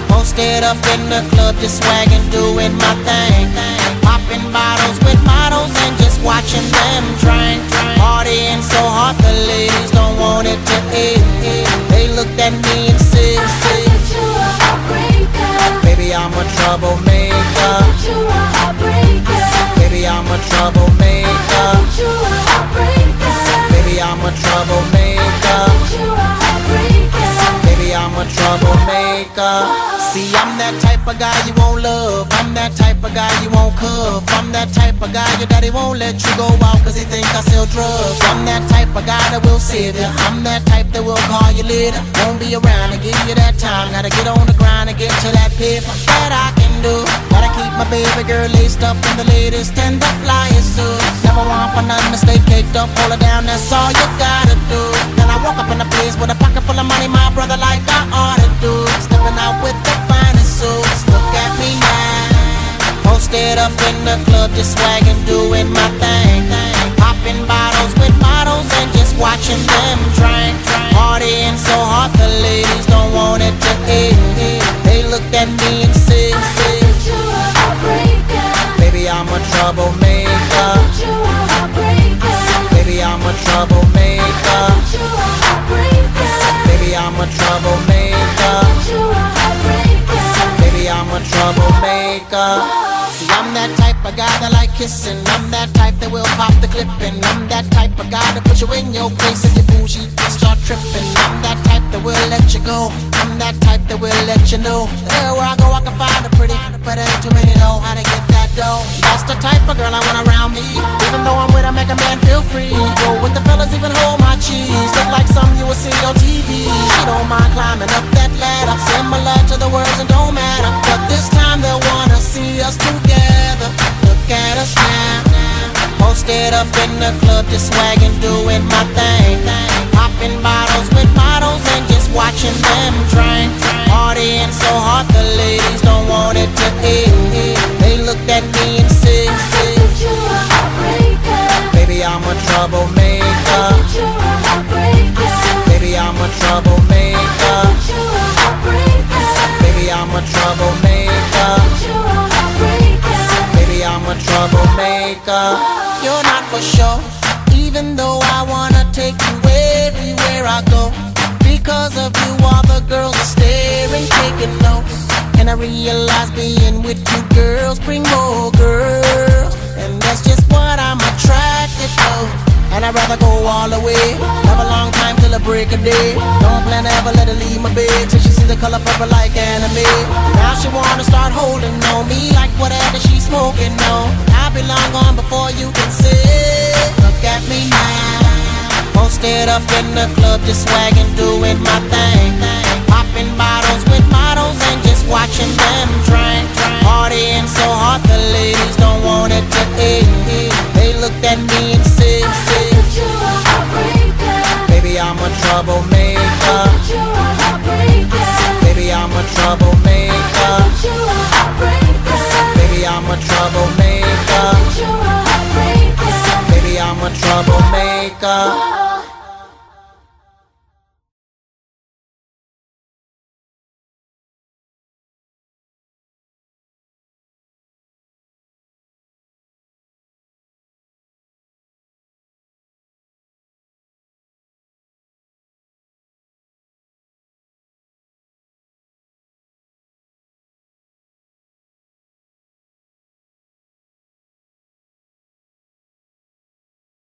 Posted up in the club, just swagging, doing my thing. Popping bottles with models and just watching them drink. Partying so hard, the ladies don't want it to end. They looked at me and said, baby, I'm a troublemaker. Baby, I'm a troublemaker. Baby, I'm a troublemaker. Baby, I'm a troublemaker. See, I'm that type of guy you won't love. I'm that type of guy you won't cuff. I'm that type of guy your daddy won't let you go out cause he think I sell drugs. I'm that type of guy that will save you. I'm that type that will call you later. Won't be around to give you that time. Gotta get on the grind and get to that paper that I can do. Gotta keep my baby girl laced up in the latest and the flyest suits. Never want for nothing to stay caked up, hold her down, that's all you gotta do. Then I walk up in the place with a pocket full of money, my brother, like I ought to do. Stepping out with the finest suits, look at me now. Posted up in the club, just swagging, doing my thing. Popping bottles with models and just watching them drink. Partying so hard, the ladies don't want it to end. They looked at me and said, baby, I'm a troublemaker. Baby, I'm a troublemaker. Baby, I'm a troublemaker. Baby, I'm a troublemaker. See, I'm that type of guy that like kissing. I'm that type that will pop the clipping. I'm that type of guy that put you in your place if you're bougie and start tripping. I'm that type that will let you go. I'm that type that will let you know that everywhere I go I can find a pretty, but ain't too many know how to get that dough. That's the type of girl I want around me. Even though I'm with her, make a man feel free. Go with the fellas, even hold my cheese. Look like something you will see on TV. She don't mind climbing up that ladder, similar to the words and don't matter. But this time they'll wanna see us together. Look at us now. Posted up in the club, just swagging, doing my thing. Popping bottles with models and just watching them drink. Partying so hard, the ladies don't want it to end. They looked at me and said, baby, I'm a troublemaker. Baby, I'm a troublemaker. Baby, I'm a troublemaker. Baby, I'm a troublemaker. You're not for sure, even though I wanna take you everywhere I go. Because of you, all the girls are staring, taking notes. And I realize being with you girls bring more girls. And that's just what I'm attracted to. And I'd rather go all the way. Have a long time till the break of day. Don't plan to ever let her leave my bed till she see the color purple like anime. Now she wanna start holding on me like whatever she's smoking on. I'll be long gone before you can say, look at me now. Posted up in the club, just swagging, doing my thing. Popping bottles with models and just watching them drink. Partying so hard, the ladies don't want it to end. They looked at me and said, baby, I'm a troublemaker. Baby, I'm a troublemaker. Baby, I'm a troublemaker. Baby, I'm a troublemaker.